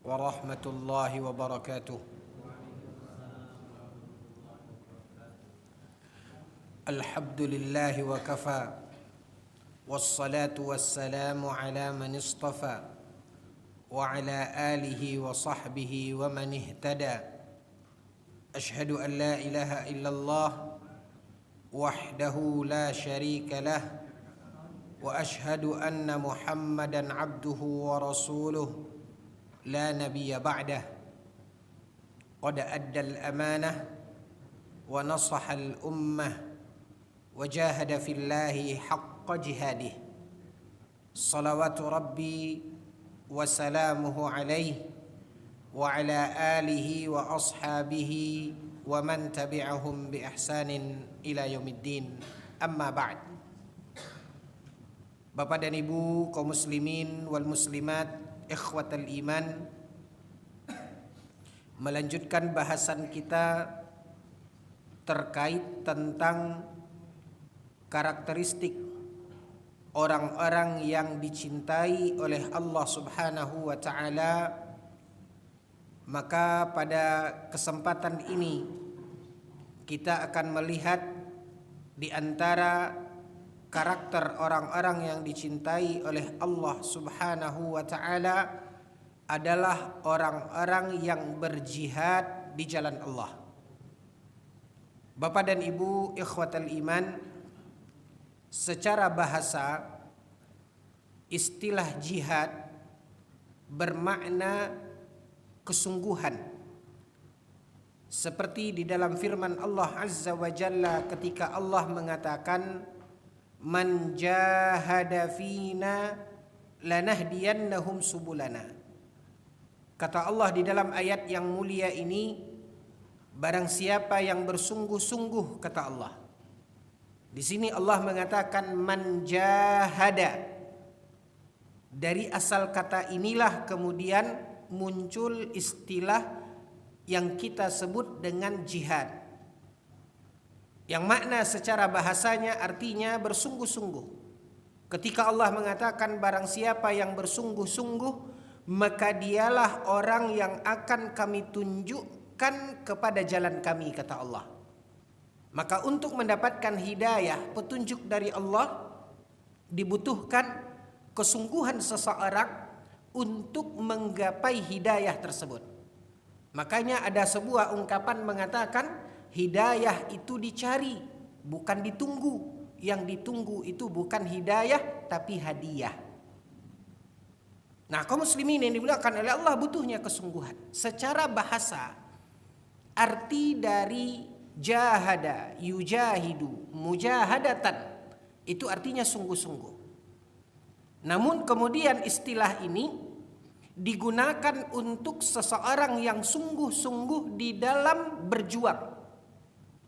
ورحمة الله وبركاته. الحمد لله وكفى والصلاة والسلام على من اصطفى وعلى آله وصحبه ومن اهتدى. أشهد أن لا إله إلا الله وحده لا شريك له وأشهد أن محمدا عبده ورسوله لا نبي بعده. قد أدى الأمانة ونصح الأمة وجاهد في الله حق جهاده. صلوات ربي وسلامه عليه وعلى آله وأصحابه ومن تبعهم بإحسان إلى يوم الدين. أما بعد. Bapak dan Ibu kaum muslimin wal muslimat, ikhwatal iman, melanjutkan bahasan kita terkait tentang karakteristik orang-orang yang dicintai oleh Allah Subhanahu wa taala. Maka pada kesempatan ini kita akan melihat di antara karakter orang-orang yang dicintai oleh Allah Subhanahu wa taala adalah orang-orang yang berjihad di jalan Allah. Bapak dan Ibu ikhwatal iman, secara bahasa istilah jihad bermakna kesungguhan. Seperti di dalam firman Allah Azza wa Jalla ketika Allah mengatakan, man jahada fina lanahdiyannahum subulana. Kata Allah di dalam ayat yang mulia ini, barang siapa yang bersungguh-sungguh, kata Allah. Di sini Allah mengatakan man jahada. Dari asal kata inilah kemudian muncul istilah yang kita sebut dengan jihad, yang makna secara bahasanya artinya bersungguh-sungguh. Ketika Allah mengatakan barang siapa yang bersungguh-sungguh, maka dialah orang yang akan kami tunjukkan kepada jalan kami, kata Allah. Maka untuk mendapatkan hidayah, petunjuk dari Allah, dibutuhkan kesungguhan seseorang untuk menggapai hidayah tersebut. Makanya ada sebuah ungkapan mengatakan, hidayah itu dicari, bukan ditunggu. Yang ditunggu itu bukan hidayah, tapi hadiah. Nah, kaum muslimin yang dimuliakan oleh Allah butuhnya kesungguhan. Secara bahasa, arti dari jahada, yujahidu, mujahadatan, itu artinya sungguh-sungguh. Namun kemudian istilah ini digunakan untuk seseorang yang sungguh-sungguh di dalam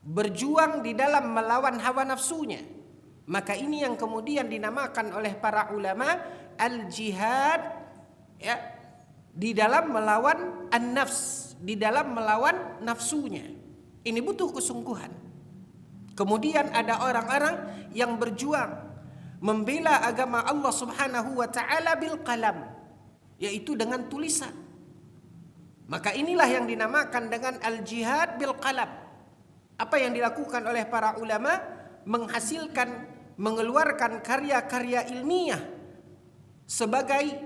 berjuang di dalam melawan hawa nafsunya. Maka ini yang kemudian dinamakan oleh para ulama al-jihad, ya, di dalam melawan an-nafs, di dalam melawan nafsunya. Ini butuh kesungguhan. Kemudian ada orang-orang yang berjuang membela agama Allah Subhanahu wa taala bil qalam, yaitu dengan tulisan. Maka inilah yang dinamakan dengan al-jihad bil qalam. Apa yang dilakukan oleh para ulama? Menghasilkan, mengeluarkan karya-karya ilmiah sebagai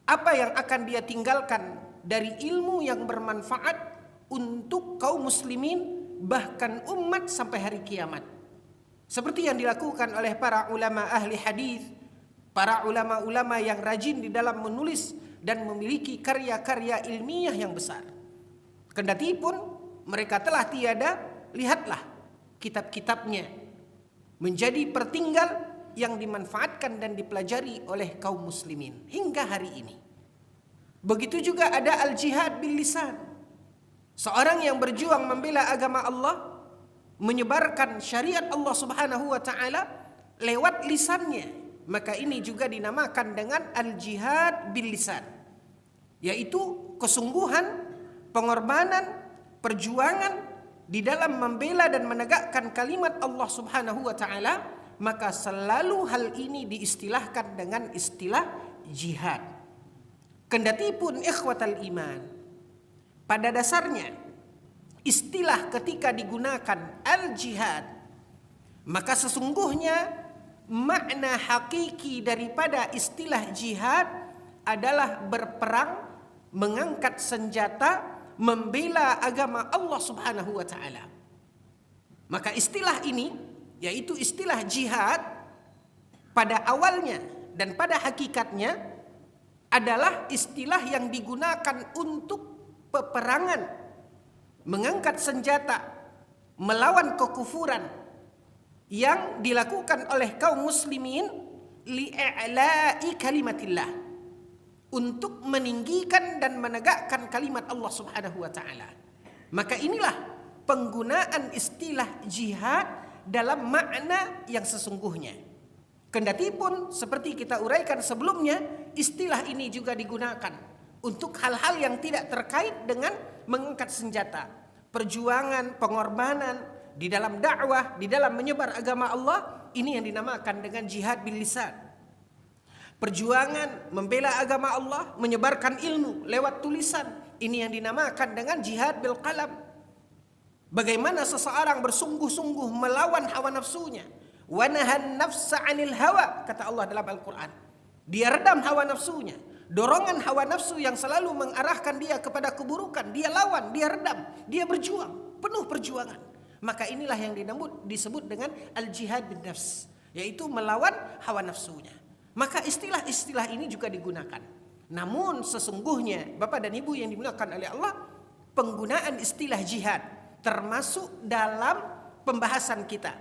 apa yang akan dia tinggalkan dari ilmu yang bermanfaat untuk kaum muslimin, bahkan umat sampai hari kiamat. Seperti yang dilakukan oleh para ulama ahli hadis, para ulama-ulama yang rajin di dalam menulis dan memiliki karya-karya ilmiah yang besar. Kendati pun mereka telah tiada, lihatlah kitab-kitabnya menjadi pertinggal yang dimanfaatkan dan dipelajari oleh kaum muslimin hingga hari ini. Begitu juga ada al-jihad bil lisan. Seorang yang berjuang membela agama Allah, menyebarkan syariat Allah Subhanahu wa taala lewat lisannya, maka ini juga dinamakan dengan al-jihad bil lisan, yaitu kesungguhan, pengorbanan, perjuangan di dalam membela dan menegakkan kalimat Allah Subhanahu wa taala. Maka selalu hal ini diistilahkan dengan istilah jihad. Kendatipun ikhwatal iman, pada dasarnya istilah ketika digunakan al-jihad, maka sesungguhnya makna hakiki daripada istilah jihad adalah berperang, mengangkat senjata, membela agama Allah Subhanahu wa taala. Maka istilah ini, yaitu istilah jihad, pada awalnya dan pada hakikatnya adalah istilah yang digunakan untuk peperangan, mengangkat senjata, melawan kekufuran yang dilakukan oleh kaum muslimin li'a'la'i kalimatillah, untuk meninggikan dan menegakkan kalimat Allah Subhanahu wa taala. Maka inilah penggunaan istilah jihad dalam makna yang sesungguhnya. Kendatipun seperti kita uraikan sebelumnya, istilah ini juga digunakan untuk hal-hal yang tidak terkait dengan mengangkat senjata, perjuangan, pengorbanan di dalam dakwah, di dalam menyebar agama Allah. Ini yang dinamakan dengan jihad bil lisan. Perjuangan membela agama Allah, menyebarkan ilmu lewat tulisan, ini yang dinamakan dengan jihad bil qalam. Bagaimana seseorang bersungguh-sungguh melawan hawa nafsunya, wa nahan nafsa 'anil hawa, kata Allah dalam Al-Qur'an. Dia redam hawa nafsunya, dorongan hawa nafsu yang selalu mengarahkan dia kepada keburukan, dia lawan, dia redam, dia berjuang, penuh perjuangan. Maka inilah yang disebut dengan al-jihad bin nafs, yaitu melawan hawa nafsunya. Maka istilah-istilah ini juga digunakan. Namun sesungguhnya Bapak dan Ibu yang dimuliakan oleh Allah, penggunaan istilah jihad termasuk dalam pembahasan kita.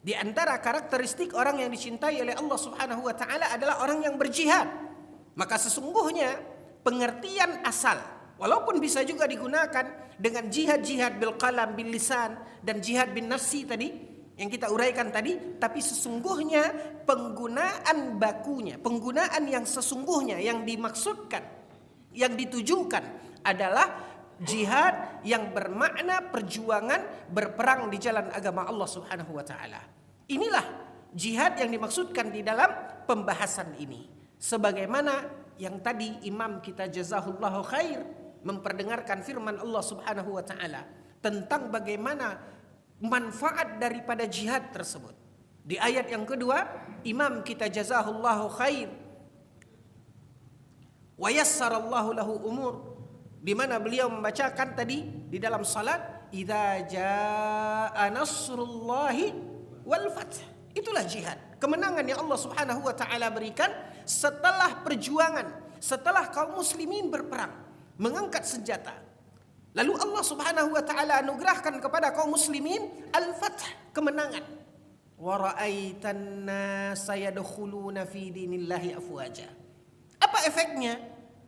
Di antara karakteristik orang yang dicintai oleh Allah Subhanahu wa taala adalah orang yang berjihad. Maka sesungguhnya pengertian asal, walaupun bisa juga digunakan dengan jihad-jihad bil qalam, bil lisan, dan jihad bin nafsi tadi yang kita uraikan tadi, tapi sesungguhnya penggunaan bakunya, penggunaan yang sesungguhnya yang dimaksudkan, yang ditujukan adalah jihad yang bermakna perjuangan berperang di jalan agama Allah Subhanahu wa taala. Inilah jihad yang dimaksudkan di dalam pembahasan ini. Sebagaimana yang tadi imam kita jazahullahu khair memperdengarkan firman Allah Subhanahu wa taala tentang bagaimana manfaat daripada jihad tersebut. Di ayat yang kedua, imam kita jazahullahu khair wa yassarallahu lahu umur, di mana beliau membacakan tadi di dalam salat, idza jaa nasrullahi wal fath. Itulah jihad, kemenangan yang Allah Subhanahu wa taala berikan setelah perjuangan, setelah kaum muslimin berperang, mengangkat senjata. Lalu Allah Subhanahu wa taala anugerahkan kepada kaum muslimin al-fath, kemenangan. Wa ra'aitan nasa yadkhuluna fi dinillahi afwaja. Apa efeknya?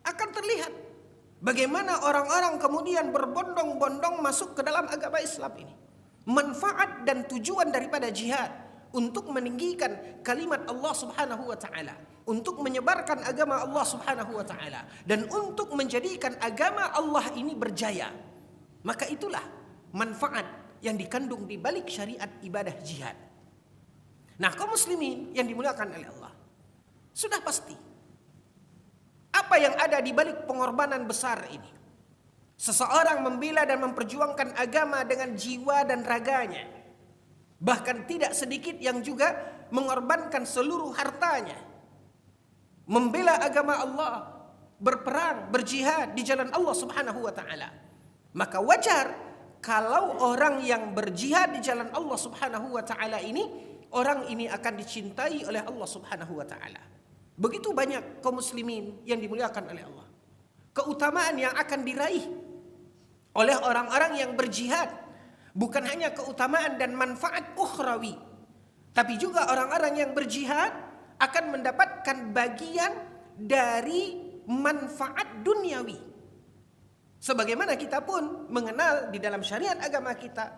Akan terlihat bagaimana orang-orang kemudian berbondong-bondong masuk ke dalam agama Islam ini. Manfaat dan tujuan daripada jihad untuk meninggikan kalimat Allah Subhanahu wa taala, untuk menyebarkan agama Allah Subhanahu wa taala, dan untuk menjadikan agama Allah ini berjaya. Maka itulah manfaat yang dikandung di balik syariat ibadah jihad. Nah, kaum muslimin yang dimuliakan oleh Allah, sudah pasti apa yang ada di balik pengorbanan besar ini. Seseorang membela dan memperjuangkan agama dengan jiwa dan raganya. Bahkan tidak sedikit yang juga mengorbankan seluruh hartanya. Membela agama Allah, berperang, berjihad di jalan Allah Subhanahu wa taala. Maka wajar kalau orang yang berjihad di jalan Allah Subhanahu wa taala ini, orang ini akan dicintai oleh Allah Subhanahu wa taala. Begitu banyak kaum muslimin yang dimuliakan oleh Allah, keutamaan yang akan diraih oleh orang-orang yang berjihad. Bukan hanya keutamaan dan manfaat ukhrawi, tapi juga orang-orang yang berjihad akan mendapatkan bagian dari manfaat duniawi. Sebagaimana kita pun mengenal di dalam syariat agama kita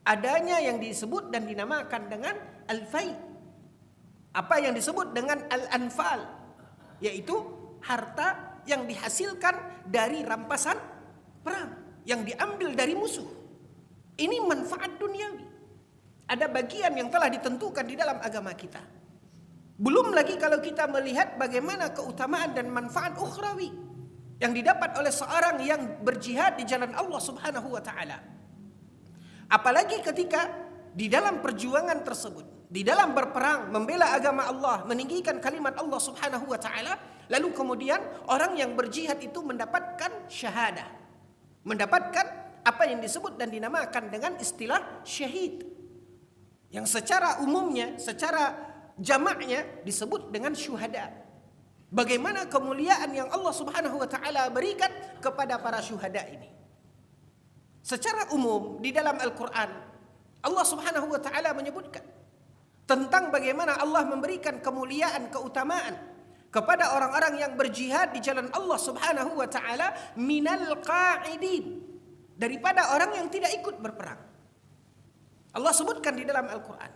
adanya yang disebut dan dinamakan dengan al-fai. Apa yang disebut dengan al-anfal, yaitu harta yang dihasilkan dari rampasan perang yang diambil dari musuh. Ini manfaat duniawi. Ada bagian yang telah ditentukan di dalam agama kita. Belum lagi kalau kita melihat bagaimana keutamaan dan manfaat ukhrawi. yang didapat oleh seorang yang berjihad di jalan Allah Subhanahu wa taala. Apalagi ketika di dalam perjuangan tersebut, di dalam berperang membela agama Allah, meninggikan kalimat Allah Subhanahu wa taala, lalu kemudian orang yang berjihad itu mendapatkan syahadah, mendapatkan apa yang disebut dan dinamakan dengan istilah syahid, yang secara umumnya, secara jamaknya disebut dengan syuhada. Bagaimana kemuliaan yang Allah Subhanahu wa taala berikan kepada para syuhada ini. Secara umum di dalam Al-Qur'an Allah Subhanahu wa taala menyebutkan tentang bagaimana Allah memberikan kemuliaan, keutamaan kepada orang-orang yang berjihad di jalan Allah Subhanahu wa taala minal qa'idin, daripada orang yang tidak ikut berperang. Allah sebutkan di dalam Al-Qur'an,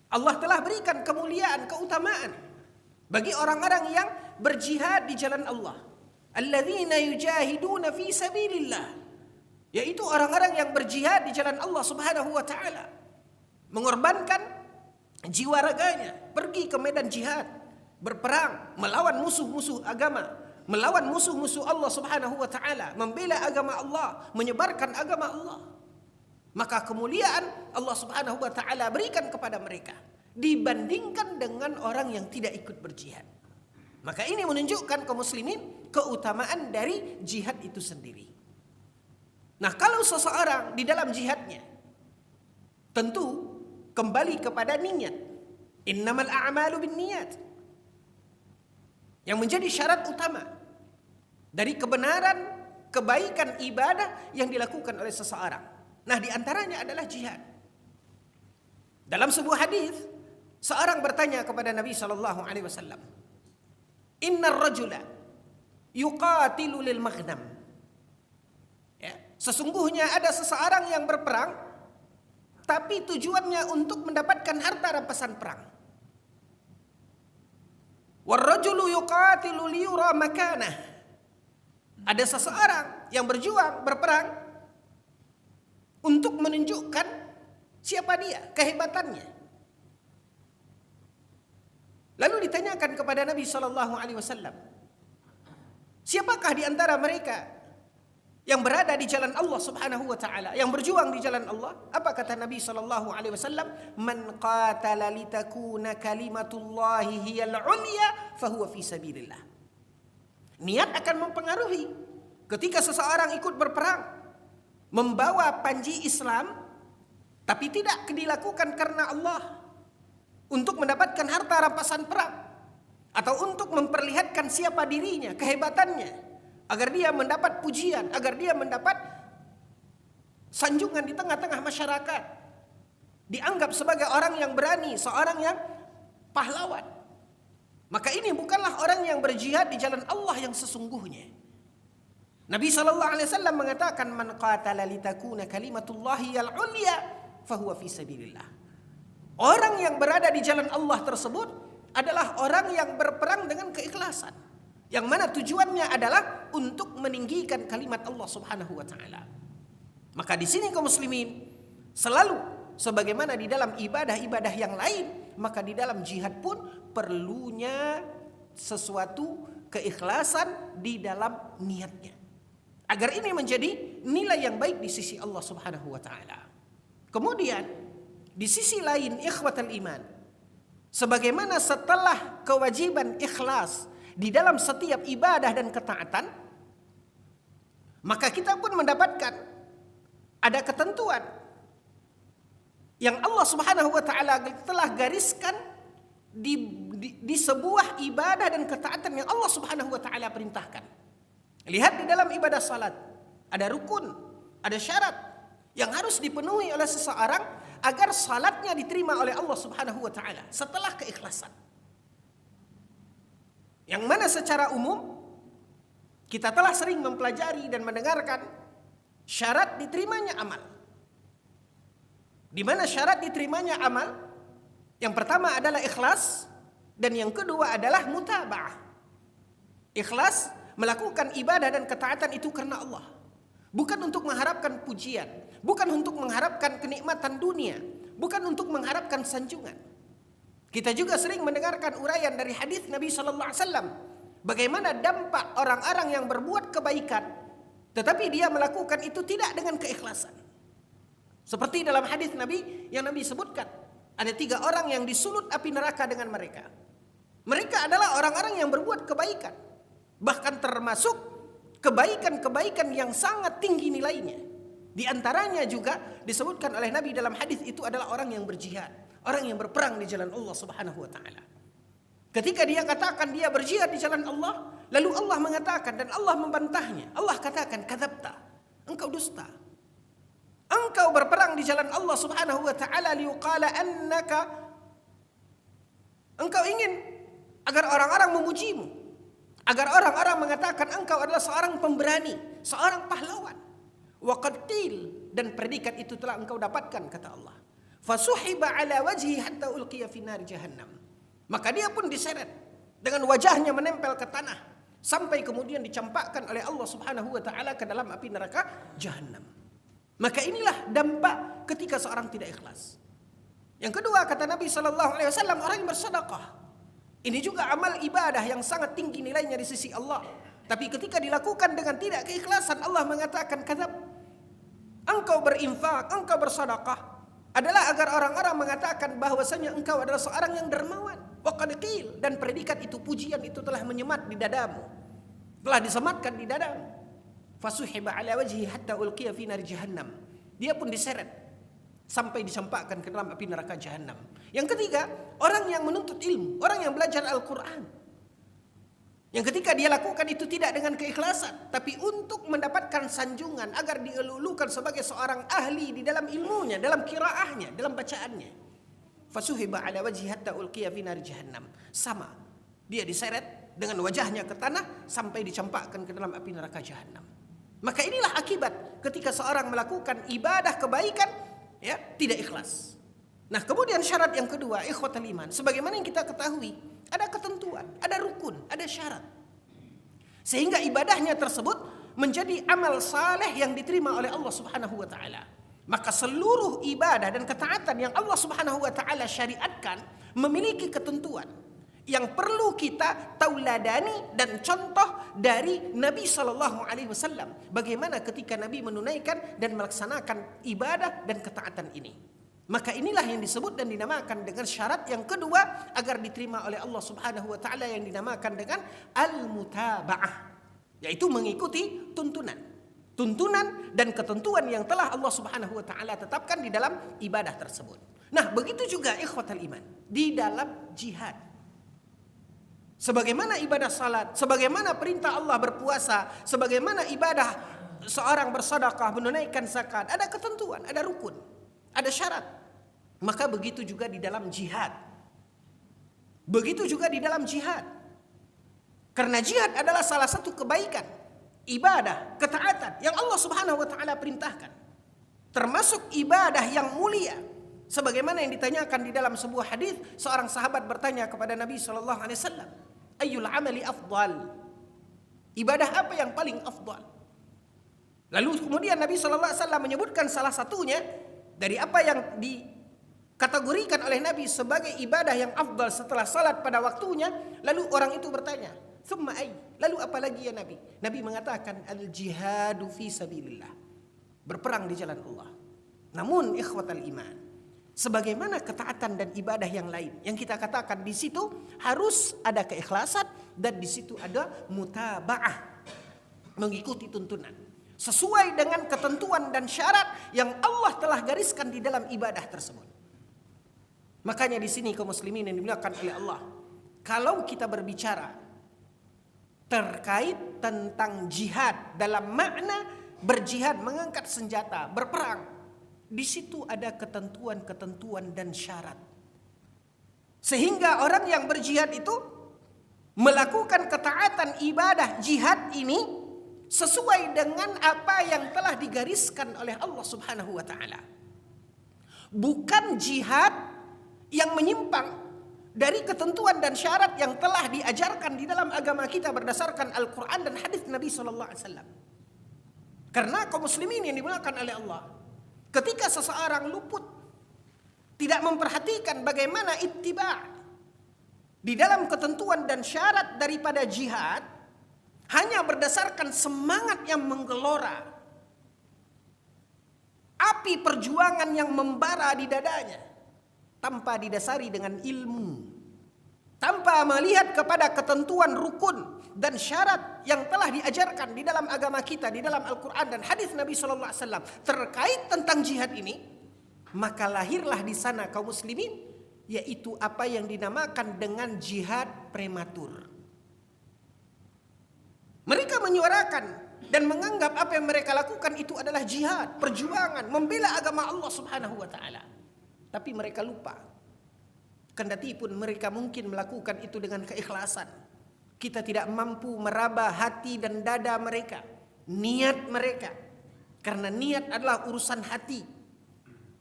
Allah telah berikan kemuliaan, keutamaan bagi orang-orang yang berjihad di jalan Allah. Alladzina yujahiduna fi sabilillah, yaitu orang-orang yang berjihad di jalan Allah Subhanahu wa taala, mengorbankan jiwa raganya, pergi ke medan jihad, berperang, melawan musuh-musuh agama, melawan musuh-musuh Allah Subhanahu wa taala, membela agama Allah, menyebarkan agama Allah. Maka kemuliaan Allah Subhanahu wa taala berikan kepada mereka dibandingkan dengan orang yang tidak ikut berjihad. Maka ini menunjukkan kaum muslimin keutamaan dari jihad itu sendiri. Nah, kalau seseorang di dalam jihadnya tentu kembali kepada niat. Innamal a'malu binniyat, yang menjadi syarat utama dari kebenaran, kebaikan ibadah yang dilakukan oleh seseorang. Nah, di antaranya adalah jihad. Dalam sebuah hadis, seorang bertanya kepada Nabi sallallahu alaihi wasallam, "Innar rajula yuqatilu lil maghnam." Ya, sesungguhnya ada seseorang yang berperang tapi tujuannya untuk mendapatkan harta rampasan perang. War rajulu yuqatilu liyura makanah. Ada seseorang yang berjuang, berperang untuk menunjukkan siapa dia, kehebatannya. Lalu ditanyakan kepada Nabi sallallahu alaihi wasallam, siapakah di antara mereka yang berada di jalan Allah Subhanahu wa taala, yang berjuang di jalan Allah? Apa kata Nabi sallallahu alaihi wasallam? Man qatala litakuna kalimatullahi hiyal ulya fahuwa fi sabilillah. Niat akan mempengaruhi ketika seseorang ikut berperang, membawa panji Islam, tapi tidak dilakukan karena Allah, untuk mendapatkan harta rampasan perang, atau untuk memperlihatkan siapa dirinya, kehebatannya, agar dia mendapat pujian, agar dia mendapat sanjungan di tengah-tengah masyarakat, dianggap sebagai orang yang berani, seorang yang pahlawan. Maka ini bukanlah orang yang berjihad di jalan Allah yang sesungguhnya. Nabi SAW mengatakan, man qatala litakuna kalimatullahi al-ulya fahuwa fi sabilillah. Orang yang berada di jalan Allah tersebut adalah orang yang berperang dengan keikhlasan, yang mana tujuannya adalah untuk meninggikan kalimat Allah Subhanahu wa taala. Maka di sini kaum muslimin selalu, sebagaimana di dalam ibadah-ibadah yang lain, maka di dalam jihad pun perlunya sesuatu keikhlasan di dalam niatnya, agar ini menjadi nilai yang baik di sisi Allah Subhanahu wa taala. Kemudian di sisi lain, ikhwatal iman, sebagaimana setelah kewajiban ikhlas di dalam setiap ibadah dan ketaatan, maka kita pun mendapatkan ada ketentuan yang Allah Subhanahu wa taala telah gariskan di sebuah ibadah dan ketaatan yang Allah Subhanahu wa taala perintahkan. Lihat di dalam ibadah salat, ada rukun, ada syarat yang harus dipenuhi oleh seseorang agar salatnya diterima oleh Allah Subhanahu wa taala setelah keikhlasan. Yang mana secara umum kita telah sering mempelajari dan mendengarkan syarat diterimanya amal. Di mana syarat diterimanya amal, yang pertama adalah ikhlas, dan yang kedua adalah mutaba'ah. Ikhlas, melakukan ibadah dan ketaatan itu karena Allah, bukan untuk mengharapkan pujian, bukan untuk mengharapkan kenikmatan dunia, bukan untuk mengharapkan sanjungan. Kita juga sering mendengarkan uraian dari hadis Nabi sallallahu alaihi wasallam Bagaimana dampak orang-orang yang berbuat kebaikan tetapi dia melakukan itu tidak dengan keikhlasan. Seperti dalam hadis Nabi yang Nabi sebutkan, ada 3 orang yang disulut api neraka dengan mereka. Mereka adalah orang-orang yang berbuat kebaikan, bahkan termasuk kebaikan-kebaikan yang sangat tinggi nilainya. Di antaranya juga disebutkan oleh Nabi dalam hadis itu adalah orang yang berjihad, orang yang berperang di jalan Allah Subhanahu wa taala. Ketika dia katakan dia berjihad di jalan Allah, lalu Allah mengatakan dan Allah membantahnya. Allah katakan, kadzabta, engkau dusta. Engkau berperang di jalan Allah Subhanahu wa taala liuqala annaka, engkau ingin agar orang-orang memujimu, agar orang-orang mengatakan engkau adalah seorang pemberani, seorang pahlawan. Wa qad qil, dan predikat itu telah engkau dapatkan, kata Allah. Fasuhiba ala wajhi hatta ulqiya fi nar jahannam. Maka dia pun diseret dengan wajahnya menempel ke tanah sampai kemudian dicampakkan oleh Allah Subhanahu wa taala ke dalam api neraka Jahannam. Maka inilah dampak ketika seorang tidak ikhlas. Yang kedua, kata Nabi sallallahu alaihi wasallam, orang yang bersedekah. Ini juga amal ibadah yang sangat tinggi nilainya di sisi Allah. Tapi ketika dilakukan dengan tidak keikhlasan, Allah mengatakan, kadzab. Engkau berinfak, engkau bersedekah adalah agar orang-orang mengatakan bahwasanya engkau adalah seorang yang dermawan. Wa qad qil, dan predikat itu, pujian itu telah menyemat di dadamu, telah disematkan di dadamu. Fasuhiba ala wajhi hatta ulqiya fi nar jahannam. Dia pun diseret sampai dicampakkan ke dalam api neraka Jahannam. Yang ketiga, orang yang menuntut ilmu, orang yang belajar Al-Quran, yang ketika dia lakukan itu tidak dengan keikhlasan, tapi untuk mendapatkan sanjungan agar dielulukan sebagai seorang ahli di dalam ilmunya, dalam qiraahnya, dalam bacaannya. Fasuhiba ala wajhi hatta ulqiya fi nar jahannam. Sama, dia diseret dengan wajahnya ke tanah sampai dicampakkan ke dalam api neraka Jahannam. Maka inilah akibat ketika seorang melakukan ibadah kebaikan, ya, tidak ikhlas. Nah, kemudian syarat yang kedua, ikhwatul iman, sebagaimana yang kita ketahui, ada ketentuan, ada rukun, ada syarat. Sehingga ibadahnya tersebut menjadi amal saleh yang diterima oleh Allah Subhanahu wa taala. Maka seluruh ibadah dan ketaatan yang Allah Subhanahu wa taala syariatkan memiliki ketentuan yang perlu kita tauladani dan contoh dari Nabi sallallahu alaihi wasallam. Bagaimana ketika Nabi menunaikan dan melaksanakan ibadah dan ketaatan ini. Maka inilah yang disebut dan dinamakan dengan syarat yang kedua agar diterima oleh Allah Subhanahu wa taala, yang dinamakan dengan al-mutaba'ah, yaitu mengikuti tuntunan dan ketentuan yang telah Allah Subhanahu wa taala tetapkan di dalam ibadah tersebut. Nah, begitu juga ikhwatal iman di dalam jihad. Sebagaimana ibadah salat, sebagaimana perintah Allah berpuasa, sebagaimana ibadah seorang bersedekah, menunaikan zakat, ada ketentuan, ada rukun, ada syarat. Maka begitu juga di dalam jihad. Begitu juga di dalam jihad. Karena jihad adalah salah satu kebaikan, ibadah, ketaatan yang Allah Subhanahu wa taala perintahkan. Termasuk ibadah yang mulia. Sebagaimana yang ditanyakan di dalam sebuah hadis, seorang sahabat bertanya kepada Nabi sallallahu alaihi wasallam, "Ayyul amali afdal?" Ibadah apa yang paling afdal? Lalu kemudian Nabi sallallahu alaihi wasallam menyebutkan salah satunya dari apa yang dikategorikan oleh Nabi sebagai ibadah yang afdal setelah salat pada waktunya. Lalu orang itu bertanya, "Tsumma ay?" Lalu apa lagi ya Nabi? Nabi mengatakan, "Al-jihadu fi sabilillah." Berperang di jalan Allah. Namun ikhwatal iman, sebagaimana ketaatan dan ibadah yang lain, yang kita katakan di situ harus ada keikhlasan dan di situ ada mutaba'ah, mengikuti tuntunan sesuai dengan ketentuan dan syarat yang Allah telah gariskan di dalam ibadah tersebut. Makanya di sini kaum muslimin yang dimuliakan oleh Allah, kalau kita berbicara terkait tentang jihad dalam makna berjihad, mengangkat senjata, berperang, di situ ada ketentuan-ketentuan dan syarat. Sehingga orang yang berjihad itu melakukan ketaatan ibadah jihad ini sesuai dengan apa yang telah digariskan oleh Allah Subhanahu wa taala. Bukan jihad yang menyimpang dari ketentuan dan syarat yang telah diajarkan di dalam agama kita berdasarkan Al-Qur'an dan hadis Nabi sallallahu alaihi wasallam. Karena kaum muslimin yang dimuliakan oleh Allah, ketika seseorang luput, tidak memperhatikan bagaimana ittiba' di dalam ketentuan dan syarat daripada jihad hanya berdasarkan semangat yang menggelora, api perjuangan yang membara di dadanya, tanpa didasari dengan ilmu, tanpa melihat kepada ketentuan rukun dan syarat yang telah diajarkan di dalam agama kita, di dalam Al-Quran dan hadis Nabi SAW terkait tentang jihad ini, maka lahirlah di sana kaum muslimin, yaitu apa yang dinamakan dengan jihad prematur. Mereka menyuarakan dan menganggap apa yang mereka lakukan itu adalah jihad, perjuangan, membela agama Allah Subhanahu wa taala. Tapi mereka lupa. Kendati pun mereka mungkin melakukan itu dengan keikhlasan, kita tidak mampu meraba hati dan dada mereka, niat mereka. Karena niat adalah urusan hati.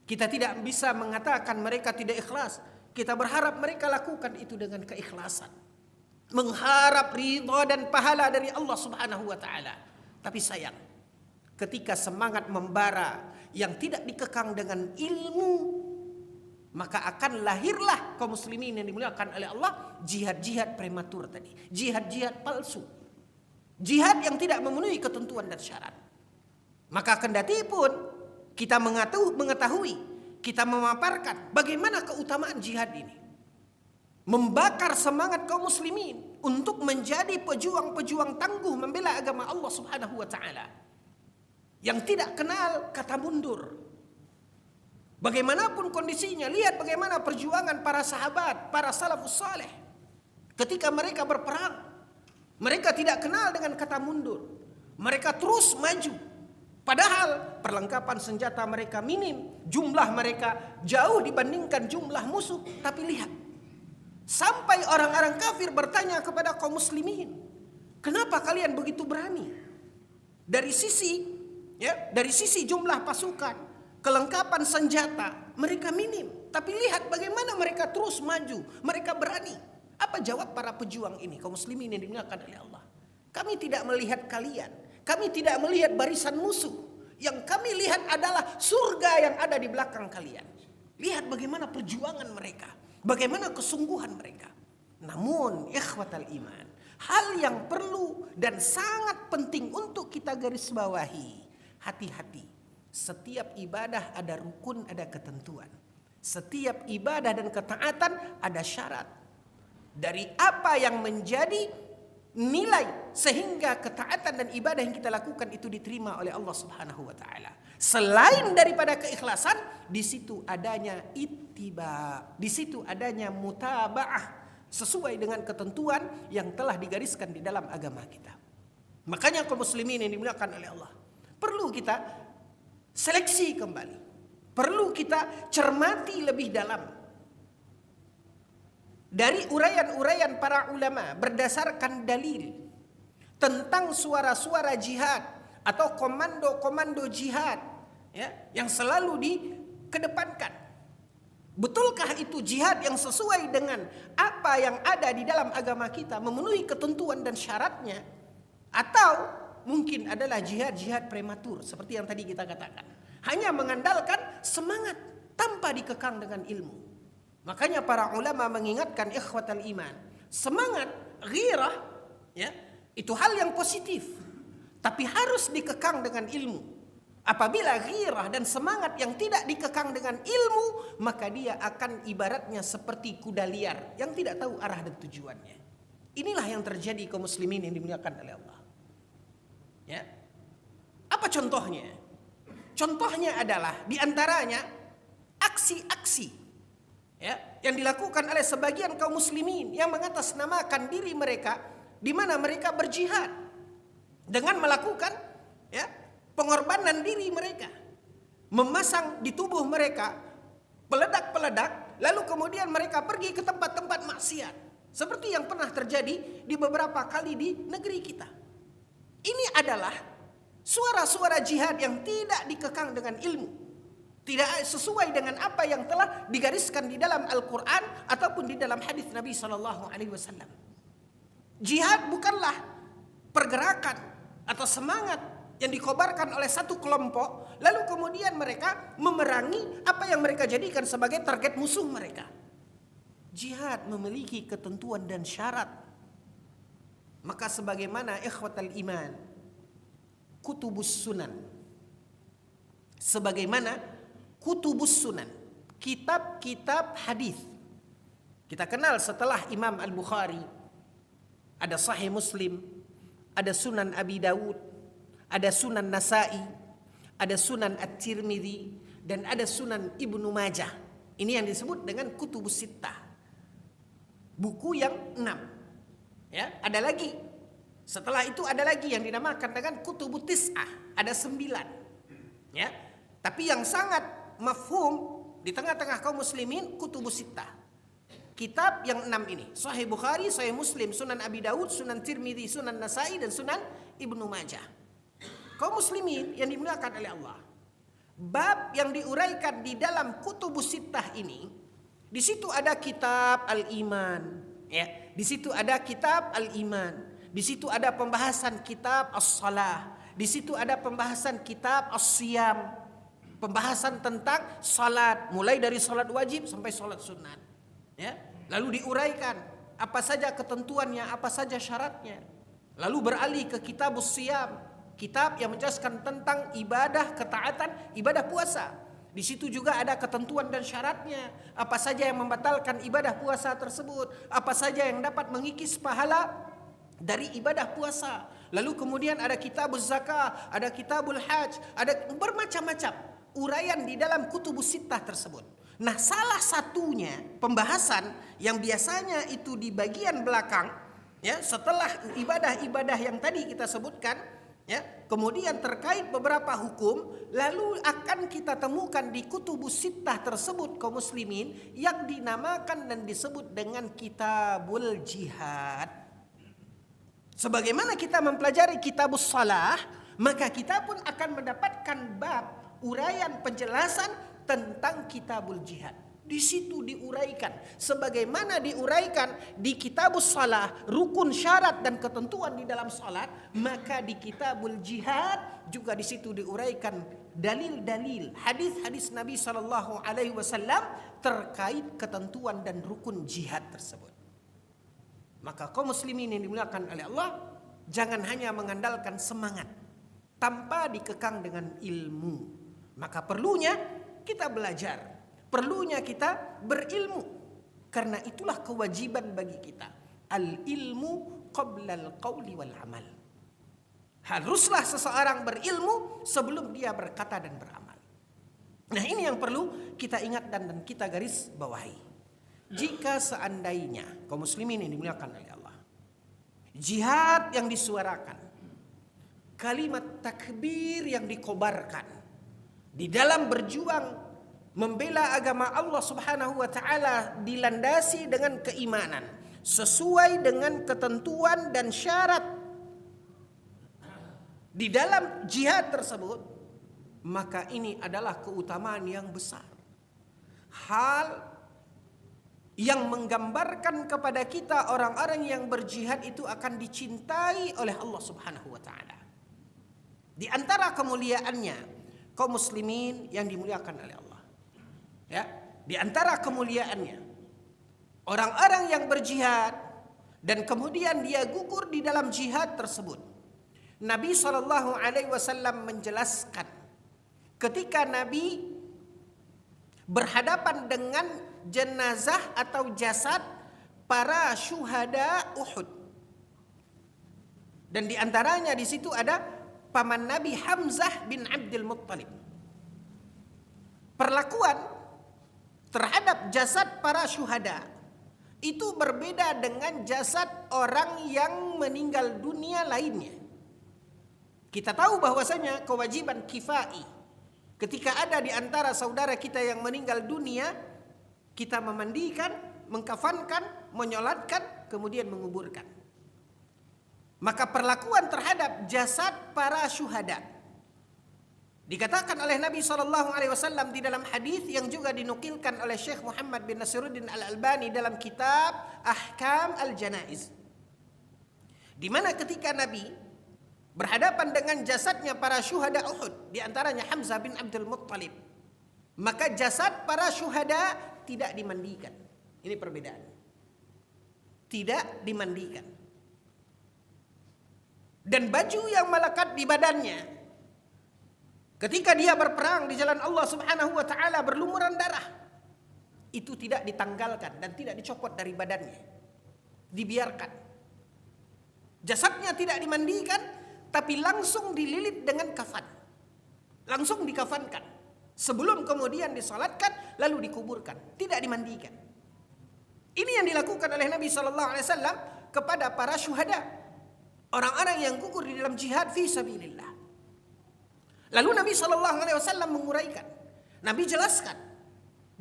Kita tidak bisa mengatakan mereka tidak ikhlas. Kita berharap mereka lakukan itu dengan keikhlasan, mengharap ridha dan pahala dari Allah Subhanahu wa taala. Tapi sayang, ketika semangat membara yang tidak dikekang dengan ilmu, maka akan lahirlah kaum muslimin yang dimuliakan oleh Allah, jihad-jihad prematur tadi, jihad-jihad palsu, jihad yang tidak memenuhi ketentuan dan syarat. Maka kendati pun kita mengetahui, kita memaparkan bagaimana keutamaan jihad ini, membakar semangat kaum muslimin untuk menjadi pejuang-pejuang tangguh membela agama Allah Subhanahu wa taala, yang tidak kenal kata mundur. Bagaimanapun kondisinya, lihat bagaimana perjuangan para sahabat, para salafus saleh ketika mereka berperang. Mereka tidak kenal dengan kata mundur. Mereka terus maju. Padahal perlengkapan senjata mereka minim, jumlah mereka jauh dibandingkan jumlah musuh. Tapi lihat, sampai orang-orang kafir bertanya kepada kaum muslimin, kenapa kalian begitu berani? Dari sisi jumlah pasukan, kelengkapan senjata mereka minim, tapi lihat bagaimana mereka terus maju, mereka berani. Apa jawab para pejuang ini, kaum muslimin yang dimuliakan oleh Allah? Kami tidak melihat kalian, kami tidak melihat barisan musuh. Yang kami lihat adalah surga yang ada di belakang kalian. Lihat bagaimana perjuangan mereka, bagaimana kesungguhan mereka. Namun ikhwatal iman, hal yang perlu dan sangat penting untuk kita garis bawahi, hati-hati. Setiap ibadah ada rukun, ada ketentuan. Setiap ibadah dan ketaatan ada syarat. Dari apa yang menjadi nilai sehingga ketaatan dan ibadah yang kita lakukan itu diterima oleh Allah Subhanahu wa taala. Selain daripada keikhlasan, di situ adanya ittiba, di situ adanya mutabaah sesuai dengan ketentuan yang telah digariskan di dalam agama kita. Makanya kaum muslimin yang dimuliakan oleh Allah, perlu kita seleksi kembali. Perlu kita cermati lebih dalam dari uraian-uraian para ulama berdasarkan dalil tentang suara-suara jihad atau komando-komando jihad, ya, yang selalu dikedepankan. Betulkah itu jihad yang sesuai dengan apa yang ada di dalam agama kita, memenuhi ketentuan dan syaratnya, atau mungkin adalah jihad-jihad prematur seperti yang tadi kita katakan, hanya mengandalkan semangat tanpa dikekang dengan ilmu. Makanya para ulama mengingatkan ikhwatal iman, semangat, ghirah, ya, itu hal yang positif, tapi harus dikekang dengan ilmu. Apabila ghirah dan semangat yang tidak dikekang dengan ilmu, maka dia akan ibaratnya seperti kuda liar yang tidak tahu arah dan tujuannya. Inilah yang terjadi kaum muslimin yang dimuliakan oleh Allah. Ya. Apa contohnya? Contohnya adalah diantaranya aksi-aksi, ya, yang dilakukan oleh sebagian kaum muslimin yang mengatasnamakan diri mereka, di mana mereka berjihad dengan melakukan, ya, pengorbanan diri mereka, memasang di tubuh mereka peledak-peledak, lalu kemudian mereka pergi ke tempat-tempat maksiat, seperti yang pernah terjadi di beberapa kali di negeri kita. Ini adalah suara-suara jihad yang tidak dikekang dengan ilmu, tidak sesuai dengan apa yang telah digariskan di dalam Al-Quran ataupun di dalam hadis Nabi SAW. Jihad bukanlah pergerakan atau semangat yang dikobarkan oleh satu kelompok, lalu kemudian mereka memerangi apa yang mereka jadikan sebagai target musuh mereka. Jihad memiliki ketentuan dan syarat. Maka sebagaimana ikhwatal iman, kutubus sunan, sebagaimana kutubus sunan, kitab-kitab hadis. Kita kenal setelah Imam Al-Bukhari ada Sahih Muslim, ada Sunan Abi Dawud, ada Sunan Nasa'i, ada Sunan At-Tirmidzi, dan ada Sunan Ibnu Majah. Ini yang disebut dengan kutubus sittah. Buku yang 6. Ya, ada lagi. Setelah itu ada lagi yang dinamakan dengan kutubut tis'ah, ada 9. Ya. Tapi yang sangat mafhum di tengah-tengah kaum muslimin kutubus sittah. Kitab yang 6 ini, Sahih Bukhari, Sahih Muslim, Sunan Abi Dawud, Sunan Tirmidzi, Sunan Nasa'i, dan Sunan Ibnu Majah. Kaum muslimin yang dimuliakan oleh Allah, bab yang diuraikan di dalam kutubus sittah ini, di situ ada kitab al-iman, ya. Di situ ada kitab al-iman, di situ ada pembahasan kitab as-salah, di situ ada pembahasan kitab as-siyam, pembahasan tentang salat, mulai dari salat wajib sampai salat sunat. Ya, lalu diuraikan apa saja ketentuannya, apa saja syaratnya. Lalu beralih ke kitab as-siyam, kitab yang menjelaskan tentang ibadah ketaatan, ibadah puasa. Di situ juga ada ketentuan dan syaratnya. Apa saja yang membatalkan ibadah puasa tersebut, apa saja yang dapat mengikis pahala dari ibadah puasa. Lalu kemudian ada kitabuz zakah, ada kitabul hajj, ada bermacam-macam uraian di dalam kutubus sittah tersebut. Nah, salah satunya pembahasan yang biasanya itu di bagian belakang, ya, setelah ibadah-ibadah yang tadi kita sebutkan, ya, kemudian terkait beberapa hukum, lalu akan kita temukan di kutubus sittah tersebut kaum muslimin yang dinamakan dan disebut dengan kitabul jihad. Sebagaimana kita mempelajari kitabus salah, maka kita pun akan mendapatkan bab uraian penjelasan tentang kitabul jihad. Di situ diuraikan sebagaimana diuraikan di kitabus salah rukun, syarat dan ketentuan di dalam salat, maka di kitabul jihad juga di situ diuraikan dalil-dalil hadis-hadis Nabi sallallahu alaihi wasallam terkait ketentuan dan rukun jihad tersebut. Maka kaum muslimin yang dimuliakan oleh Allah, jangan hanya mengandalkan semangat tanpa dikekang dengan ilmu. Maka perlunya kita belajar, perlunya kita berilmu. Karena itulah kewajiban bagi kita. Al-ilmu qabla al-qawli wal amal. Haruslah seseorang berilmu sebelum dia berkata dan beramal. Nah, ini yang perlu kita ingat dan kita garis bawahi. Jika seandainya kaum muslimin yang dimuliakan oleh Allah, jihad yang disuarakan, kalimat takbir yang dikobarkan di dalam berjuang membela agama Allah Subhanahu wa taala dilandasi dengan keimanan sesuai dengan ketentuan dan syarat di dalam jihad tersebut, maka ini adalah keutamaan yang besar. Hal yang menggambarkan kepada kita orang-orang yang berjihad itu akan dicintai oleh Allah Subhanahu wa taala. Di antara kemuliaannya kaum muslimin yang dimuliakan oleh Allah. Ya, di antara kemuliaannya orang-orang yang berjihad dan kemudian dia gugur di dalam jihad tersebut. Nabi SAW menjelaskan ketika Nabi berhadapan dengan jenazah atau jasad para syuhada Uhud. Dan di antaranya di situ ada paman Nabi Hamzah bin Abdul Muttalib. Perlakuan terhadap jasad para syuhada itu berbeda dengan jasad orang yang meninggal dunia lainnya. Kita tahu bahwasanya kewajiban kifai ketika ada di antara saudara kita yang meninggal dunia, kita memandikan, mengkafankan, menyolatkan, kemudian menguburkan. Maka perlakuan terhadap jasad para syuhada dikatakan oleh Nabi SAW di dalam hadis yang juga dinukilkan oleh Syekh Muhammad bin Nasiruddin Al-Albani dalam kitab Ahkam Al-Janaiz, di mana ketika Nabi berhadapan dengan jasadnya para syuhada Uhud, di antaranya Hamzah bin Abdul Muttalib, maka jasad para syuhada tidak dimandikan. Ini perbedaan. Tidak dimandikan. Dan baju yang melekat di badannya ketika dia berperang di jalan Allah Subhanahu wa taala berlumuran darah, itu tidak ditanggalkan dan tidak dicopot dari badannya. Dibiarkan. Jasadnya tidak dimandikan, tapi langsung dililit dengan kafan. Langsung dikafankan. Sebelum kemudian disalatkan lalu dikuburkan, tidak dimandikan. Ini yang dilakukan oleh Nabi sallallahu alaihi wasallam kepada para syuhada, orang-orang yang gugur di dalam jihad fi sabilillah. Lalu Nabi sallallahu alaihi wasallam menguraikan, Nabi jelaskan,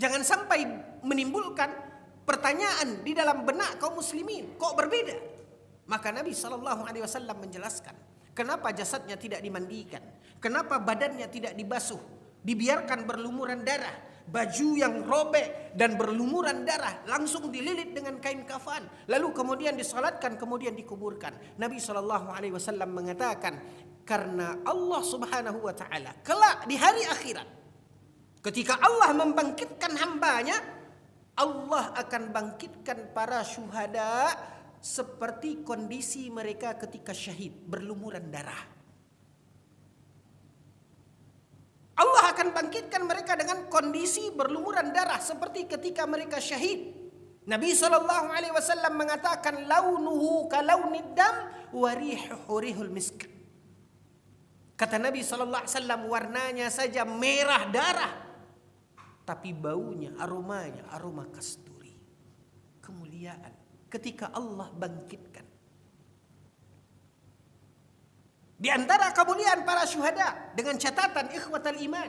jangan sampai menimbulkan pertanyaan di dalam benak kaum muslimin, kok berbeda? Maka Nabi sallallahu alaihi wasallam menjelaskan, kenapa jasadnya tidak dimandikan, kenapa badannya tidak dibasuh, dibiarkan berlumuran darah, baju yang robek dan berlumuran darah langsung dililit dengan kain kafan, lalu kemudian disalatkan, kemudian dikuburkan. Nabi sallallahu alaihi wasallam mengatakan, karena Allah Subhanahu wa taala kelak di hari akhirat, ketika Allah membangkitkan hambanya, Allah akan bangkitkan para syuhada seperti kondisi mereka ketika syahid, berlumuran darah. Allah akan bangkitkan mereka dengan kondisi berlumuran darah seperti ketika mereka syahid. Nabi sallallahu alaihi wasallam mengatakan, launuhu kalaunid dam wa rihuhu rihul misk. Kata Nabi sallallahu alaihi wasallam, warnanya saja merah darah, tapi baunya, aromanya aroma kasturi. Kemuliaan ketika Allah bangkitkan. Di antara kemuliaan para syuhada dengan catatan ikhwatal iman,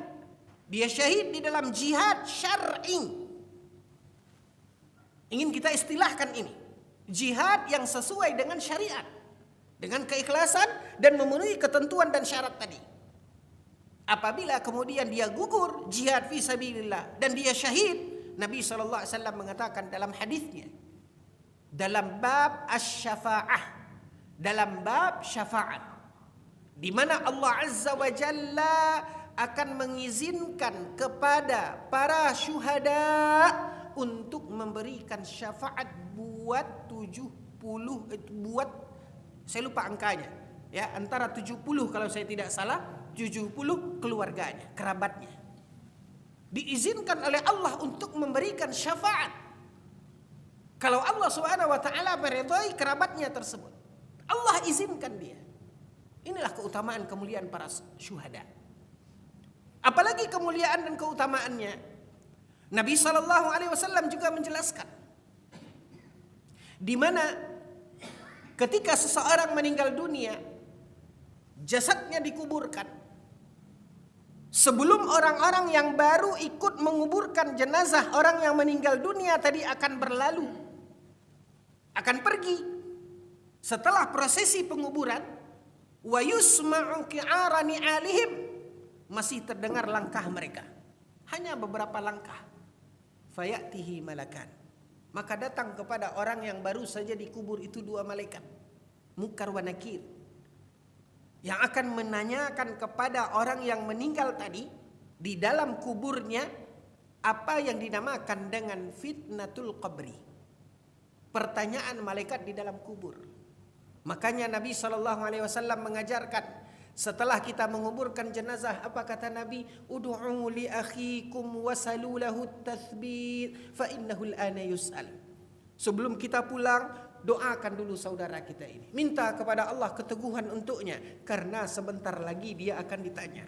dia syahid di dalam jihad syar'i. Ingin kita istilahkan ini, jihad yang sesuai dengan syariat, dengan keikhlasan dan memenuhi ketentuan dan syarat tadi. Apabila kemudian dia gugur jihad fi sabilillah dan dia syahid, Nabi sallallahu alaihi wasallam mengatakan dalam hadisnya, dalam bab asy-syafa'ah, dalam bab syafaat, di mana Allah Azza wa Jalla akan mengizinkan kepada para syuhada untuk memberikan syafaat buat 70, saya lupa angkanya, ya, antara 70 kalau saya tidak salah, 70 keluarganya, kerabatnya. Diizinkan oleh Allah untuk memberikan syafaat. Kalau Allah Subhanahu wa taala meridhai kerabatnya tersebut, Allah izinkan dia. Inilah keutamaan kemuliaan para syuhada. Apalagi kemuliaan dan keutamaannya, Nabi sallallahu alaihi wasallam juga menjelaskan, di mana ketika seseorang meninggal dunia, jasadnya dikuburkan, sebelum orang-orang yang baru ikut menguburkan jenazah orang yang meninggal dunia tadi akan berlalu, akan pergi. Setelah prosesi penguburan, wa yusma'u ki'ara ni'alihim, masih terdengar langkah mereka, hanya beberapa langkah. Fayatihi malakan, maka datang kepada orang yang baru saja dikubur itu dua malaikat, Munkar wa Nakir, yang akan menanyakan kepada orang yang meninggal tadi di dalam kuburnya apa yang dinamakan dengan fitnatul qabri, pertanyaan malaikat di dalam kubur. Makanya Nabi SAW mengajarkan, setelah kita menguburkan jenazah, apa kata Nabi? Ud'u li akhikum wasalu lahu tathbit fa innahu al-ana yus'al. Sebelum kita pulang, doakan dulu saudara kita ini, minta kepada Allah keteguhan untuknya, karena sebentar lagi dia akan ditanya.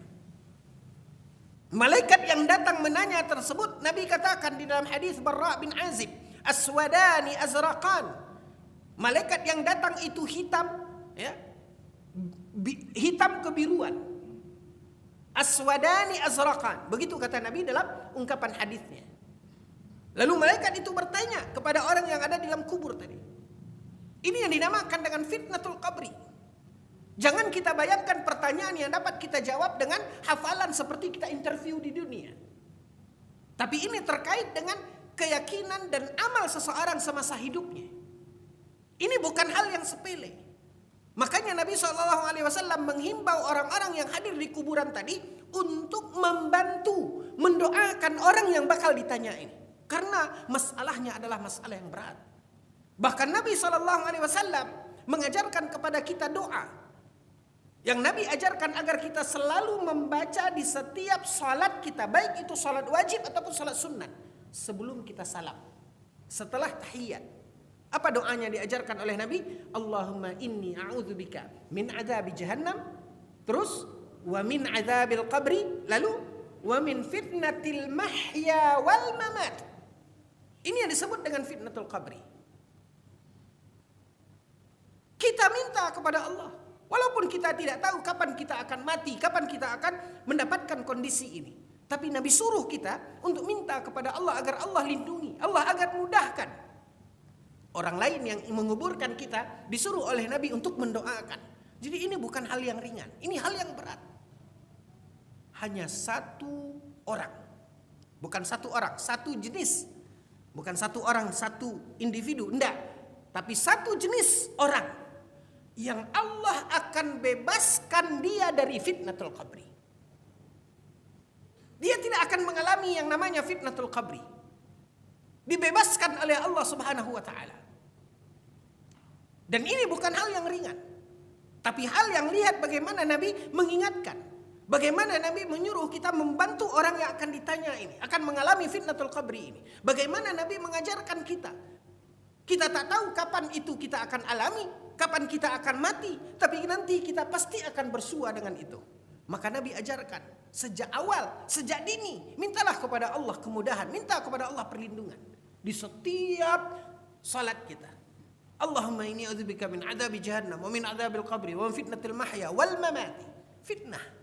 Malaikat yang datang menanya tersebut, Nabi katakan di dalam hadis Barra bin Azib, aswadani azraqan. Malaikat yang datang itu hitam, ya, hitam kebiruan. Aswadani azraqan, begitu kata Nabi dalam ungkapan hadisnya. Lalu malaikat itu bertanya kepada orang yang ada di dalam kubur tadi. Ini yang dinamakan dengan fitnatul qabri. Jangan kita bayangkan pertanyaan yang dapat kita jawab dengan hafalan seperti kita interview di dunia. Tapi ini terkait dengan keyakinan dan amal seseorang semasa hidupnya. Ini bukan hal yang sepele. Makanya Nabi SAW menghimbau orang-orang yang hadir di kuburan tadi untuk membantu, mendoakan orang yang bakal ditanya ini. Karena masalahnya adalah masalah yang berat. Bahkan Nabi SAW mengajarkan kepada kita doa. Yang Nabi ajarkan agar kita selalu membaca di setiap salat kita. Baik itu salat wajib ataupun salat sunat. Sebelum kita salam. Setelah tahiyat. Apa doanya diajarkan oleh Nabi? Allahumma inni a'udzubika min adzabi jahannam. Terus wa min adzabil qabri. Lalu wa min fitnatil mahya wal mamat. Ini yang disebut dengan fitnatul qabri. Kita minta kepada Allah. Walaupun kita tidak tahu kapan kita akan mati, kapan kita akan mendapatkan kondisi ini. Tapi Nabi suruh kita untuk minta kepada Allah agar Allah lindungi, Allah agar mudahkan. Orang lain yang menguburkan kita disuruh oleh Nabi untuk mendoakan. Jadi ini bukan hal yang ringan, ini hal yang berat. Hanya satu orang, bukan satu orang, satu jenis. Bukan satu orang, satu individu, enggak. Tapi satu jenis orang yang Allah akan bebaskan dia dari fitnatul qabri. Dia tidak akan mengalami yang namanya fitnatul qabri. Dibebaskan oleh Allah Subhanahu wa taala. Dan ini bukan hal yang ringan. Tapi hal yang lihat bagaimana Nabi mengingatkan. Bagaimana Nabi menyuruh kita membantu orang yang akan ditanya ini, akan mengalami fitnatul qabri ini. Bagaimana Nabi mengajarkan kita. Kita tak tahu kapan itu kita akan alami, kapan kita akan mati, tapi nanti kita pasti akan bersua dengan itu. Maka Nabi ajarkan sejak awal, sejak dini, mintalah kepada Allah kemudahan, minta kepada Allah perlindungan di setiap salat kita. Allahumma inni a'udzubika min adzabi jahannam wa min adzabil qabri wa min fitnatil mahya wal mamati. Fitnah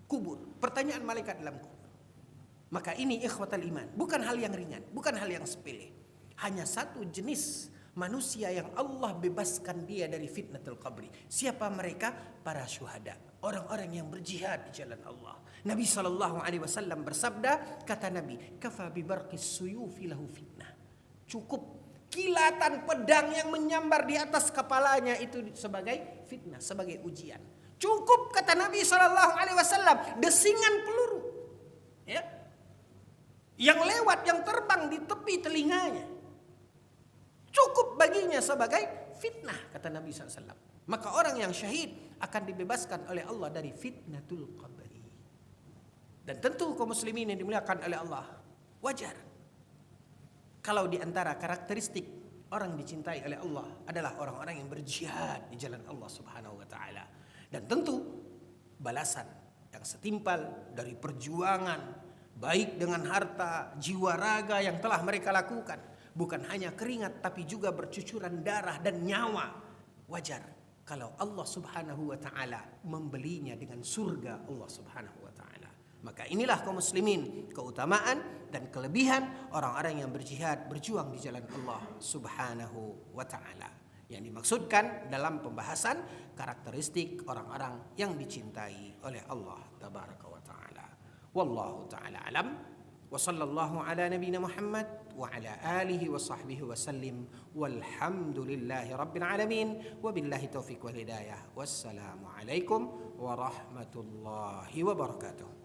kubur, pertanyaan malaikat dalam kubur. Maka ini ikhwatal iman, bukan hal yang ringan, bukan hal yang sepele. Hanya satu jenis manusia yang Allah bebaskan dia dari fitnatul qabri. Siapa mereka? Para syuhada, orang-orang yang berjihad di jalan Allah. Nabi SAW bersabda, kata Nabi, kafa bi barqis suyufi lahu fitnah. Cukup kilatan pedang yang menyambar di atas kepalanya itu sebagai fitnah, sebagai ujian. Cukup kata Nabi SAW desingan peluru, ya, yang lewat, yang terbang di tepi telinganya, cukup baginya sebagai fitnah kata Nabi SAW. Maka orang yang syahid akan dibebaskan oleh Allah dari fitnatul qabri. Dan tentu kaum muslimin yang dimuliakan oleh Allah, wajar kalau di antara karakteristik orang dicintai oleh Allah adalah orang-orang yang berjihad di jalan Allah Subhanahu wa taala. Dan tentu balasan yang setimpal dari perjuangan baik dengan harta, jiwa raga yang telah mereka lakukan, bukan hanya keringat tapi juga bercucuran darah dan nyawa. Wajar kalau Allah Subhanahu wa taala membelinya dengan surga Allah Subhanahu wa taala. Maka inilah kaum muslimin keutamaan dan kelebihan orang-orang yang berjihad, berjuang di jalan Allah Subhanahu wa taala. Yang dimaksudkan dalam pembahasan karakteristik orang-orang yang dicintai oleh Allah tabaraka wa taala. Wallahu taala alam. Wa sallallahu ala nabiyyina Muhammad wa ala alihi wa sahbihi wa sallim. Walhamdulillahi rabbil alamin. Wabillahi taufiq wal hidayah. Wassalamu alaikum warahmatullahi wabarakatuh.